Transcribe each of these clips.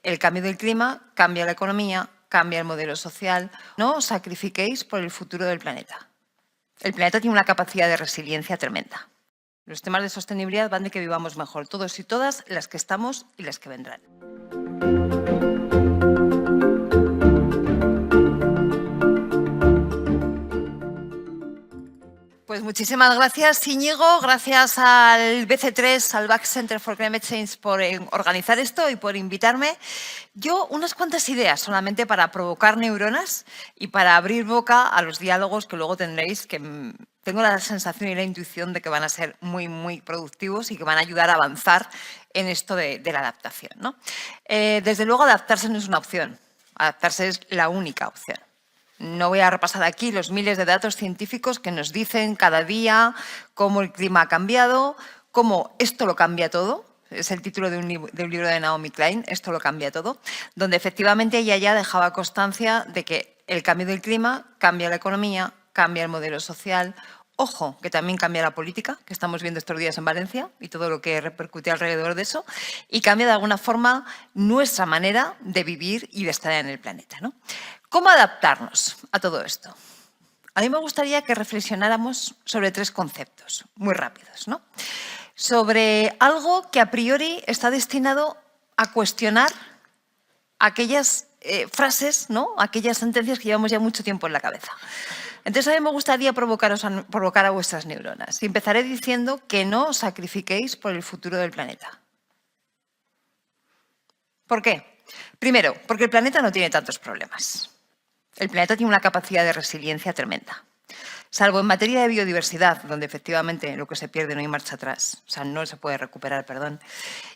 el cambio del clima cambia la economía, cambia el modelo social. No os sacrifiquéis por el futuro del planeta. El planeta tiene una capacidad de resiliencia tremenda. Los temas de sostenibilidad van de que vivamos mejor, todos y todas, las que estamos y las que vendrán. Pues muchísimas gracias, Íñigo, gracias al BC3, al Back Center for Climate Change, por organizar esto y por invitarme. Yo unas cuantas ideas solamente para provocar neuronas y para abrir boca a los diálogos que luego tendréis, que tengo la sensación y la intuición de que van a ser muy, muy productivos y que van a ayudar a avanzar en esto de la adaptación, ¿no? Desde luego, adaptarse no es una opción, adaptarse es la única opción. No voy a repasar aquí los miles de datos científicos que nos dicen cada día cómo el clima ha cambiado, cómo esto lo cambia todo. Es el título de un libro de Naomi Klein, Esto lo cambia todo, donde efectivamente ella ya dejaba constancia de que el cambio del clima cambia la economía, cambia el modelo social. Ojo, que también cambia la política, que estamos viendo estos días en Valencia y todo lo que repercute alrededor de eso, y cambia de alguna forma nuestra manera de vivir y de estar en el planeta, ¿no? ¿Cómo adaptarnos a todo esto? A mí me gustaría que reflexionáramos sobre tres conceptos muy rápidos, ¿no? Sobre algo que a priori está destinado a cuestionar aquellas frases, ¿no? Aquellas sentencias que llevamos ya mucho tiempo en la cabeza. Entonces, a mí me gustaría provocar a vuestras neuronas. Y empezaré diciendo que no os sacrifiquéis por el futuro del planeta. ¿Por qué? Primero, porque el planeta no tiene tantos problemas. El planeta tiene una capacidad de resiliencia tremenda. Salvo en materia de biodiversidad, donde efectivamente lo que se pierde no hay marcha atrás, o sea, no se puede recuperar, perdón,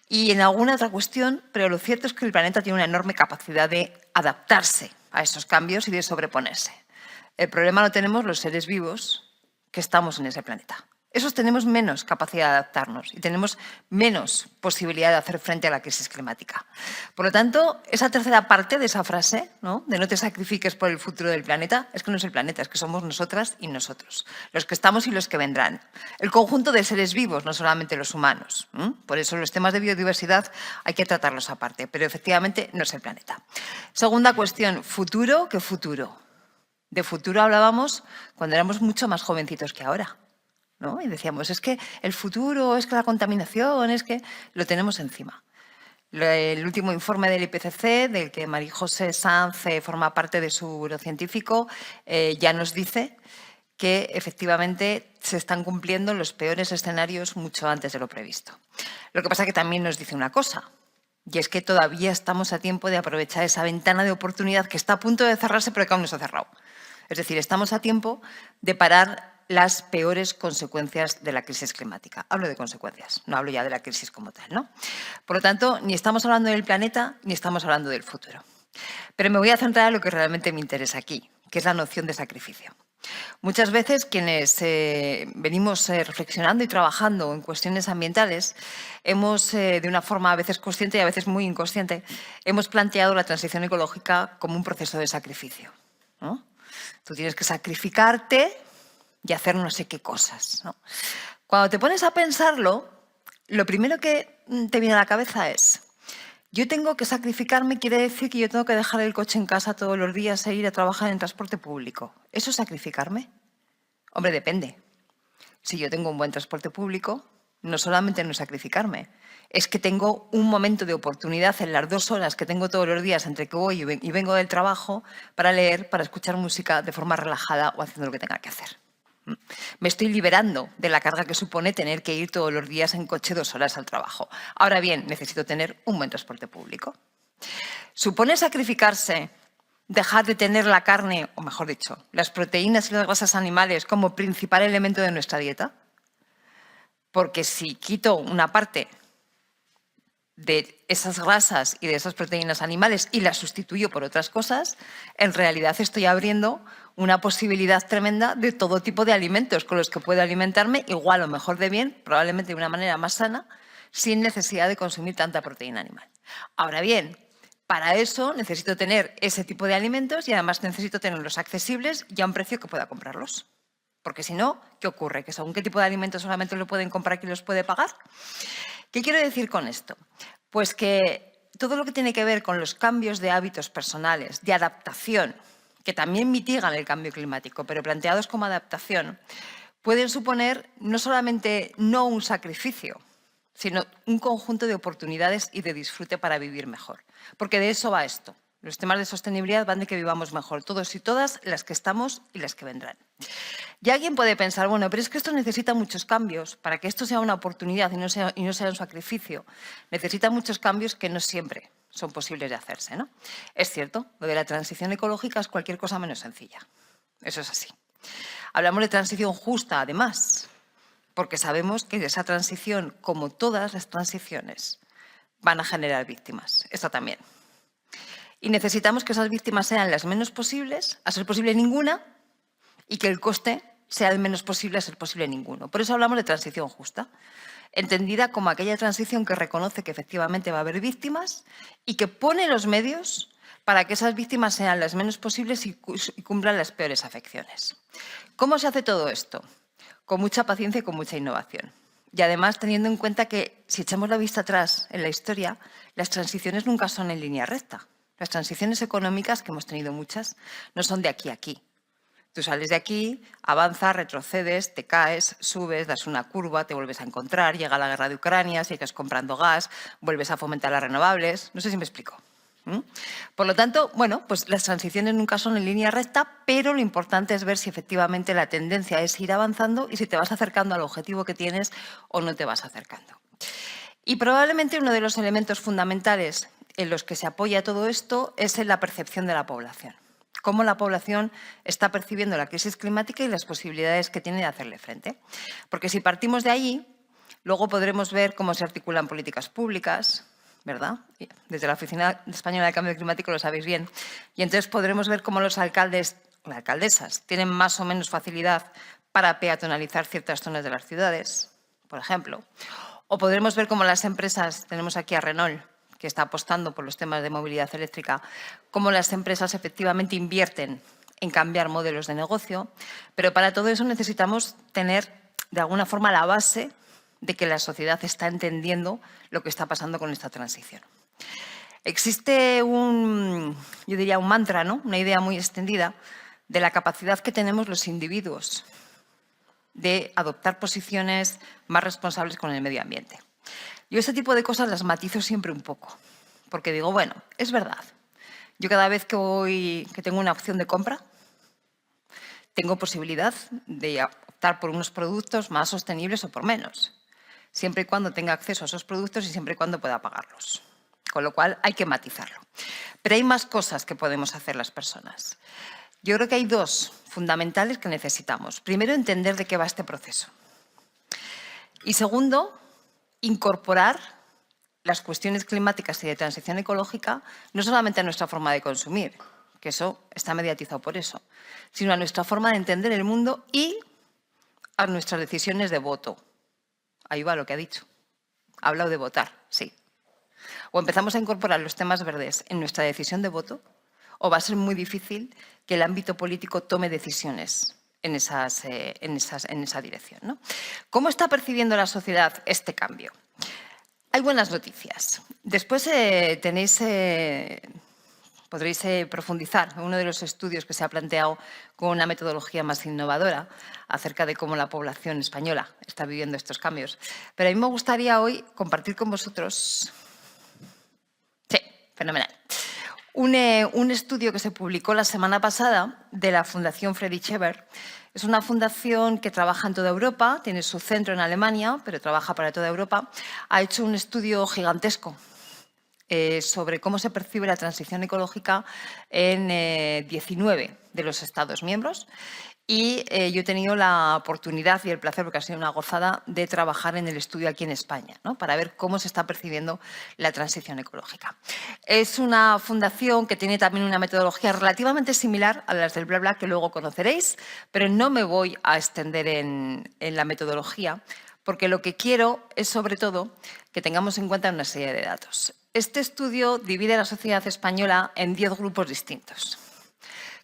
y en alguna otra cuestión, pero lo cierto es que el planeta tiene una enorme capacidad de adaptarse a esos cambios y de sobreponerse. El problema lo tenemos los seres vivos que estamos en ese planeta. Esos tenemos menos capacidad de adaptarnos y tenemos menos posibilidad de hacer frente a la crisis climática. Por lo tanto, esa tercera parte de esa frase, ¿no?, de no te sacrifiques por el futuro del planeta, es que no es el planeta, es que somos nosotras y nosotros, los que estamos y los que vendrán. El conjunto de seres vivos, no solamente los humanos. Por eso los temas de biodiversidad hay que tratarlos aparte, pero efectivamente no es el planeta. Segunda cuestión, futuro, ¿qué futuro? De futuro hablábamos cuando éramos mucho más jovencitos que ahora, ¿no? Y decíamos, es que el futuro, es que la contaminación, es que lo tenemos encima. El último informe del IPCC, del que María José Sanz forma parte de su grupo científico, ya nos dice que efectivamente se están cumpliendo los peores escenarios mucho antes de lo previsto. Lo que pasa es que también nos dice una cosa, y es que todavía estamos a tiempo de aprovechar esa ventana de oportunidad que está a punto de cerrarse, pero que aún no se ha cerrado. Es decir, estamos a tiempo de parar las peores consecuencias de la crisis climática. Hablo de consecuencias, no hablo ya de la crisis como tal, ¿no? Por lo tanto, ni estamos hablando del planeta, ni estamos hablando del futuro. Pero me voy a centrar en lo que realmente me interesa aquí, que es la noción de sacrificio. Muchas veces quienes venimos reflexionando y trabajando en cuestiones ambientales, hemos, de una forma a veces consciente y a veces muy inconsciente, hemos planteado la transición ecológica como un proceso de sacrificio, ¿no? Tú tienes que sacrificarte y hacer no sé qué cosas, ¿no? Cuando te pones a pensarlo, lo primero que te viene a la cabeza es, yo tengo que sacrificarme, quiere decir que yo tengo que dejar el coche en casa todos los días e ir a trabajar en transporte público. ¿Eso es sacrificarme? Hombre, depende. Si yo tengo un buen transporte público, no solamente no es sacrificarme, es que tengo un momento de oportunidad en las 2 horas que tengo todos los días entre que voy y vengo del trabajo para leer, para escuchar música de forma relajada o haciendo lo que tenga que hacer. Me estoy liberando de la carga que supone tener que ir todos los días en coche 2 horas al trabajo. Ahora bien, necesito tener un buen transporte público. ¿Supone sacrificarse dejar de tener la carne, o mejor dicho, las proteínas y las grasas animales como principal elemento de nuestra dieta? Porque si quito una parte de esas grasas y de esas proteínas animales y las sustituyo por otras cosas, en realidad estoy abriendo una posibilidad tremenda de todo tipo de alimentos con los que puedo alimentarme igual o mejor de bien, probablemente de una manera más sana, sin necesidad de consumir tanta proteína animal. Ahora bien, para eso necesito tener ese tipo de alimentos y además necesito tenerlos accesibles y a un precio que pueda comprarlos. Porque si no, ¿qué ocurre? ¿Que según qué tipo de alimentos solamente lo pueden comprar quien los puede pagar? ¿Qué quiero decir con esto? Pues que todo lo que tiene que ver con los cambios de hábitos personales, de adaptación, que también mitigan el cambio climático, pero planteados como adaptación, pueden suponer no solamente no un sacrificio, sino un conjunto de oportunidades y de disfrute para vivir mejor. Porque de eso va esto. Los temas de sostenibilidad van de que vivamos mejor, todos y todas, las que estamos y las que vendrán. Y alguien puede pensar, bueno, pero es que esto necesita muchos cambios. Para que esto sea una oportunidad y no sea un sacrificio, necesita muchos cambios que no siempre son posibles de hacerse, ¿no? Es cierto, lo de la transición ecológica es cualquier cosa menos sencilla. Eso es así. Hablamos de transición justa, además, porque sabemos que esa transición, como todas las transiciones, van a generar víctimas. Esto también. Y necesitamos que esas víctimas sean las menos posibles, a ser posible ninguna, y que el coste sea el menos posible, a ser posible ninguno. Por eso hablamos de transición justa, entendida como aquella transición que reconoce que efectivamente va a haber víctimas y que pone los medios para que esas víctimas sean las menos posibles y cumplan las peores afecciones. ¿Cómo se hace todo esto? Con mucha paciencia y con mucha innovación. Y además teniendo en cuenta que si echamos la vista atrás en la historia, las transiciones nunca son en línea recta. Las transiciones económicas, que hemos tenido muchas, no son de aquí a aquí. Tú sales de aquí, avanzas, retrocedes, te caes, subes, das una curva, te vuelves a encontrar, llega la guerra de Ucrania, sigues comprando gas, vuelves a fomentar las renovables. No sé si me explico. Por lo tanto, bueno, pues las transiciones nunca son en línea recta, pero lo importante es ver si efectivamente la tendencia es ir avanzando y si te vas acercando al objetivo que tienes o no te vas acercando. Y probablemente uno de los elementos fundamentales en los que se apoya todo esto es en la percepción de la población. Cómo la población está percibiendo la crisis climática y las posibilidades que tiene de hacerle frente. Porque si partimos de ahí, luego podremos ver cómo se articulan políticas públicas, ¿verdad? Desde la Oficina Española de Cambio Climático lo sabéis bien. Y entonces podremos ver cómo los alcaldes o alcaldesas tienen más o menos facilidad para peatonalizar ciertas zonas de las ciudades, por ejemplo. O podremos ver cómo las empresas, tenemos aquí a Renault, que está apostando por los temas de movilidad eléctrica, cómo las empresas efectivamente invierten en cambiar modelos de negocio, pero para todo eso necesitamos tener de alguna forma la base de que la sociedad está entendiendo lo que está pasando con esta transición. Existe yo diría un mantra, ¿no? Una idea muy extendida de la capacidad que tenemos los individuos de adoptar posiciones más responsables con el medio ambiente. Yo ese tipo de cosas las matizo siempre un poco, porque digo, bueno, es verdad. Yo cada vez que tengo una opción de compra, tengo posibilidad de optar por unos productos más sostenibles o por menos, siempre y cuando tenga acceso a esos productos y siempre y cuando pueda pagarlos. Con lo cual hay que matizarlo. Pero hay más cosas que podemos hacer las personas. Yo creo que hay dos fundamentales que necesitamos. Primero, entender de qué va este proceso. Y segundo, incorporar las cuestiones climáticas y de transición ecológica no solamente a nuestra forma de consumir, que eso está mediatizado por eso, sino a nuestra forma de entender el mundo y a nuestras decisiones de voto. Ahí va lo que ha dicho. Ha hablado de votar, sí. O empezamos a incorporar los temas verdes en nuestra decisión de voto, o va a ser muy difícil que el ámbito político tome decisiones en esa dirección, ¿no? ¿Cómo está percibiendo la sociedad este cambio? Hay buenas noticias. Después podréis profundizar en uno de los estudios que se ha planteado con una metodología más innovadora acerca de cómo la población española está viviendo estos cambios. Pero a mí me gustaría hoy compartir con vosotros... Sí, fenomenal. Un estudio que se publicó la semana pasada de la Fundación Friedrich Ebert. Es una fundación que trabaja en toda Europa, tiene su centro en Alemania, pero trabaja para toda Europa. Ha hecho un estudio gigantesco sobre cómo se percibe la transición ecológica en 19 de los Estados miembros. Y yo he tenido la oportunidad y el placer, porque ha sido una gozada, de trabajar en el estudio aquí en España, ¿no? Para ver cómo se está percibiendo la transición ecológica. Es una fundación que tiene también una metodología relativamente similar a las del BlaBla, que luego conoceréis, pero no me voy a extender en la metodología, porque lo que quiero es, sobre todo, que tengamos en cuenta una serie de datos. Este estudio divide a la sociedad española en 10 grupos distintos,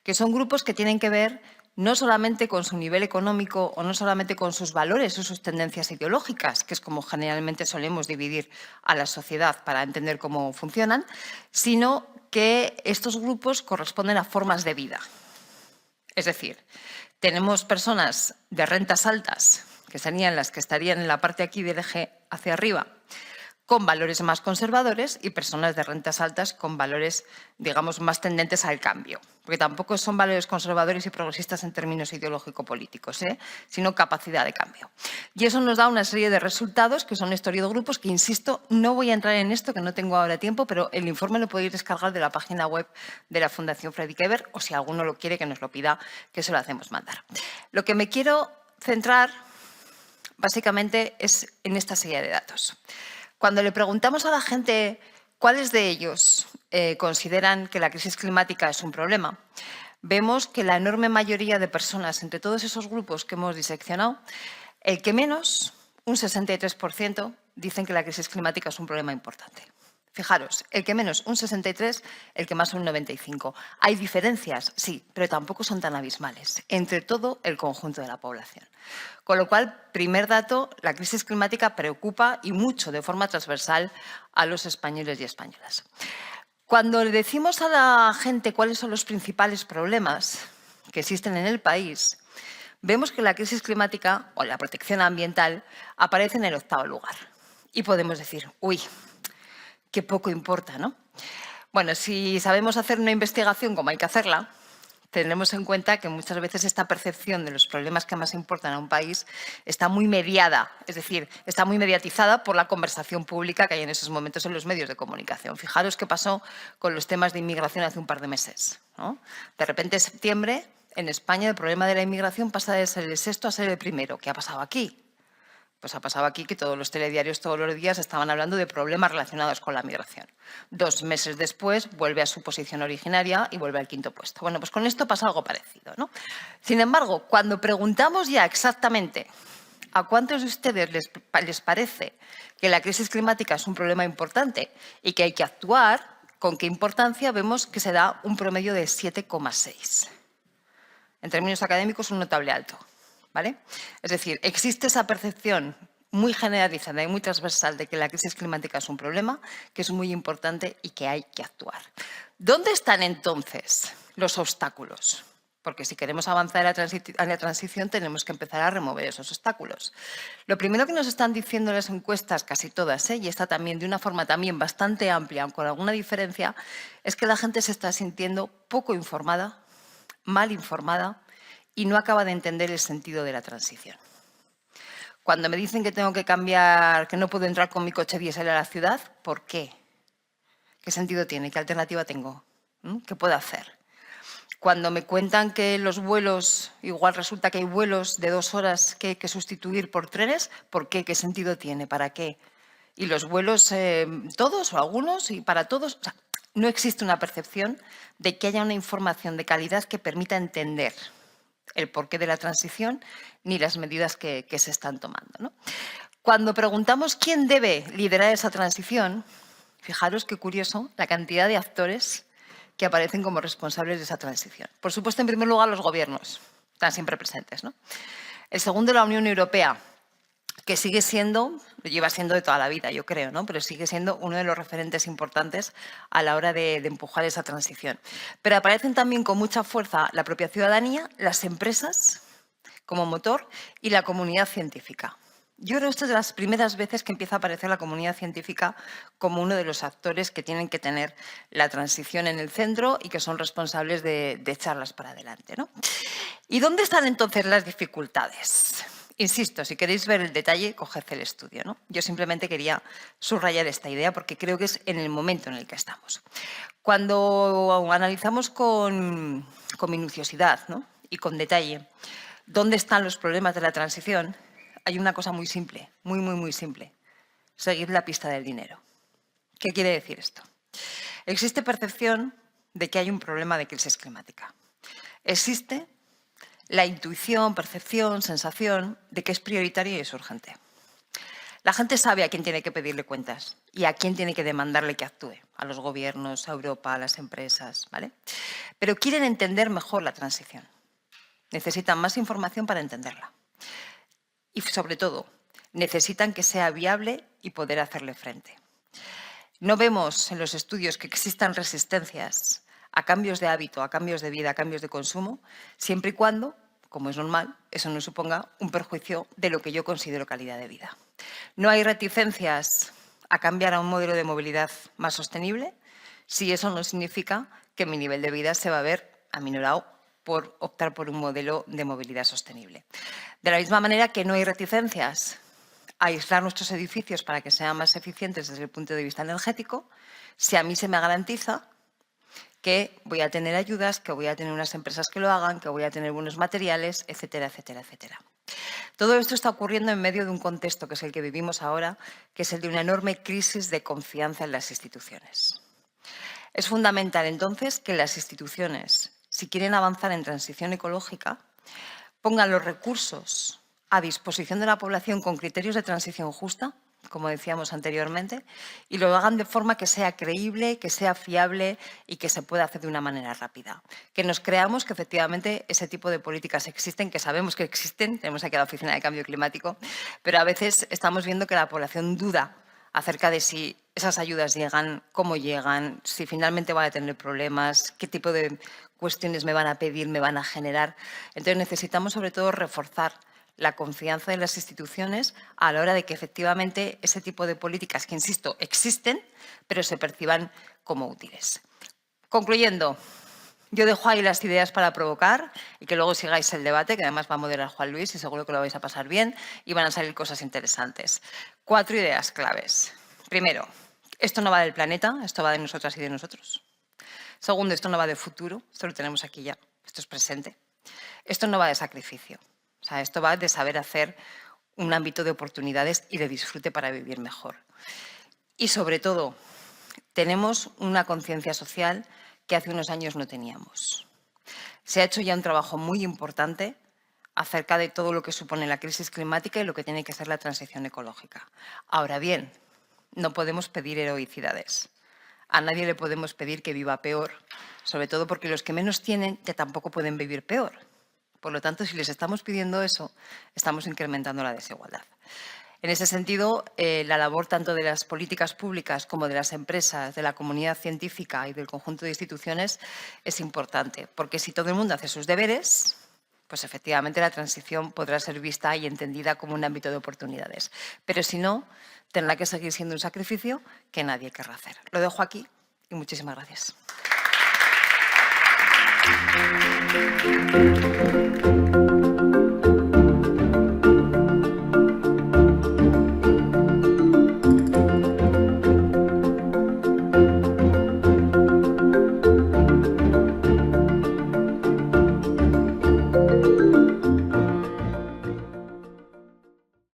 que son grupos que tienen que ver no solamente con su nivel económico o no solamente con sus valores o sus tendencias ideológicas, que es como generalmente solemos dividir a la sociedad para entender cómo funcionan, sino que estos grupos corresponden a formas de vida. Es decir, tenemos personas de rentas altas, que serían las que estarían en la parte aquí del eje hacia arriba, con valores más conservadores, y personas de rentas altas con valores, digamos, más tendentes al cambio. Porque tampoco son valores conservadores y progresistas en términos ideológico-políticos, sino capacidad de cambio. Y eso nos da una serie de resultados que son historiogrupos que, insisto, no voy a entrar en esto, que no tengo ahora tiempo, pero el informe lo podéis descargar de la página web de la Fundación Fredrik Ebert, o si alguno lo quiere, que nos lo pida, que se lo hacemos mandar. Lo que me quiero centrar, básicamente, es en esta serie de datos. Cuando le preguntamos a la gente cuáles de ellos consideran que la crisis climática es un problema, vemos que la enorme mayoría de personas, entre todos esos grupos que hemos diseccionado, el que menos, un 63%, dicen que la crisis climática es un problema importante. Fijaros, el que menos, un 63%, el que más, un 95%. Hay diferencias, sí, pero tampoco son tan abismales entre todo el conjunto de la población. Con lo cual, primer dato, la crisis climática preocupa y mucho de forma transversal a los españoles y españolas. Cuando le decimos a la gente cuáles son los principales problemas que existen en el país, vemos que la crisis climática o la protección ambiental aparece en el 8º lugar. Y podemos decir, uy, qué poco importa, ¿no? Bueno, si sabemos hacer una investigación como hay que hacerla, tenemos en cuenta que muchas veces esta percepción de los problemas que más importan a un país está muy mediada, es decir, está muy mediatizada por la conversación pública que hay en esos momentos en los medios de comunicación. Fijaros qué pasó con los temas de inmigración hace un par de meses, ¿no? De repente, en septiembre, en España, el problema de la inmigración pasa de ser el 6º a ser el 1º. ¿Qué ha pasado aquí? Pues ha pasado aquí que todos los telediarios todos los días estaban hablando de problemas relacionados con la migración. 2 meses después vuelve a su posición originaria y vuelve al 5º puesto. Bueno, pues con esto pasa algo parecido, ¿no? Sin embargo, cuando preguntamos ya exactamente a cuántos de ustedes les parece que la crisis climática es un problema importante y que hay que actuar, con qué importancia, vemos que se da un promedio de 7,6. En términos académicos, un notable alto. ¿Vale? Es decir, existe esa percepción muy generalizada y muy transversal de que la crisis climática es un problema, que es muy importante y que hay que actuar. ¿Dónde están entonces los obstáculos? Porque si queremos avanzar a la transición tenemos que empezar a remover esos obstáculos. Lo primero que nos están diciendo las encuestas, casi todas, y está también de una forma también bastante amplia, aunque con alguna diferencia, es que la gente se está sintiendo poco informada, mal informada, y no acaba de entender el sentido de la transición. Cuando me dicen que tengo que cambiar, que no puedo entrar con mi coche diésel a la ciudad, ¿por qué? ¿Qué sentido tiene? ¿Qué alternativa tengo? ¿Qué puedo hacer? Cuando me cuentan que los vuelos, igual resulta que hay vuelos de 2 horas que hay que sustituir por trenes, ¿por qué? ¿Qué sentido tiene? ¿Para qué? Y los vuelos, todos o algunos, y para todos, o sea, no existe una percepción de que haya una información de calidad que permita entender el porqué de la transición ni las medidas que se están tomando, ¿no? Cuando preguntamos quién debe liderar esa transición, fijaros qué curioso la cantidad de actores que aparecen como responsables de esa transición. Por supuesto, en primer lugar, los gobiernos están siempre presentes, ¿no? El segundo, la Unión Europea, que sigue siendo, lo lleva siendo de toda la vida, yo creo, ¿no? Pero sigue siendo uno de los referentes importantes a la hora de empujar esa transición. Pero aparecen también con mucha fuerza la propia ciudadanía, las empresas como motor y la comunidad científica. Yo creo que esto es de las primeras veces que empieza a aparecer la comunidad científica como uno de los actores que tienen que tener la transición en el centro y que son responsables de echarlas para adelante, ¿no? ¿Y dónde están entonces las dificultades? Insisto, si queréis ver el detalle, coged el estudio, ¿no? Yo simplemente quería subrayar esta idea porque creo que es en el momento en el que estamos. Cuando analizamos con minuciosidad, ¿no? Y con detalle dónde están los problemas de la transición, hay una cosa muy simple, muy simple. Seguir la pista del dinero. ¿Qué quiere decir esto? Existe percepción de que hay un problema de crisis climática. Existe la intuición, percepción, sensación de que es prioritario y es urgente. La gente sabe a quién tiene que pedirle cuentas y a quién tiene que demandarle que actúe, a los gobiernos, a Europa, a las empresas, ¿vale? Pero quieren entender mejor la transición. necesitan más información para entenderla. Y, sobre todo, necesitan que sea viable y poder hacerle frente. No vemos en los estudios que existan resistencias a cambios de hábito, a cambios de vida, a cambios de consumo, siempre y cuando, como es normal, eso no suponga un perjuicio de lo que yo considero calidad de vida. No hay reticencias a cambiar a un modelo de movilidad más sostenible si eso no significa que mi nivel de vida se va a ver aminorado por optar por un modelo de movilidad sostenible. De la misma manera que no hay reticencias a aislar nuestros edificios para que sean más eficientes desde el punto de vista energético, si a mí se me garantiza que voy a tener ayudas, que voy a tener unas empresas que lo hagan, que voy a tener buenos materiales, etcétera, etcétera, etcétera. Todo esto está ocurriendo en medio de un contexto que es el que vivimos ahora, que es el de una enorme crisis de confianza en las instituciones. Es fundamental, entonces, que las instituciones, si quieren avanzar en transición ecológica, pongan los recursos a disposición de la población con criterios de transición justa, como decíamos anteriormente, y lo hagan de forma que sea creíble, que sea fiable y que se pueda hacer de una manera rápida. Que nos creamos que efectivamente ese tipo de políticas existen, que sabemos que existen, tenemos aquí la Oficina de Cambio Climático, pero a veces estamos viendo que la población duda acerca de si esas ayudas llegan, cómo llegan, si finalmente van a tener problemas, qué tipo de cuestiones me van a pedir, me van a generar. Entonces necesitamos sobre todo reforzar la confianza en las instituciones a la hora de que efectivamente ese tipo de políticas que, insisto, existen, pero se perciban como útiles. Concluyendo, yo dejo ahí las ideas para provocar y que luego sigáis el debate, que además va a moderar Juan Luis y seguro que lo vais a pasar bien y van a salir cosas interesantes. 4 ideas claves. Primero, esto no va del planeta, esto va de nosotras y de nosotros. Segundo, esto no va de futuro, esto lo tenemos aquí ya, esto es presente. Esto no va de sacrificio. O sea, esto va de saber hacer un ámbito de oportunidades y de disfrute para vivir mejor. Y sobre todo, tenemos una conciencia social que hace unos años no teníamos. Se ha hecho ya un trabajo muy importante acerca de todo lo que supone la crisis climática y lo que tiene que ser la transición ecológica. Ahora bien, no podemos pedir heroicidades. A nadie le podemos pedir que viva peor, sobre todo porque los que menos tienen ya tampoco pueden vivir peor. Por lo tanto, si les estamos pidiendo eso, estamos incrementando la desigualdad. En ese sentido, la labor tanto de las políticas públicas como de las empresas, de la comunidad científica y del conjunto de instituciones es importante, porque si todo el mundo hace sus deberes, pues efectivamente la transición podrá ser vista y entendida como un ámbito de oportunidades. Pero si no, tendrá que seguir siendo un sacrificio que nadie querrá hacer. Lo dejo aquí y muchísimas gracias.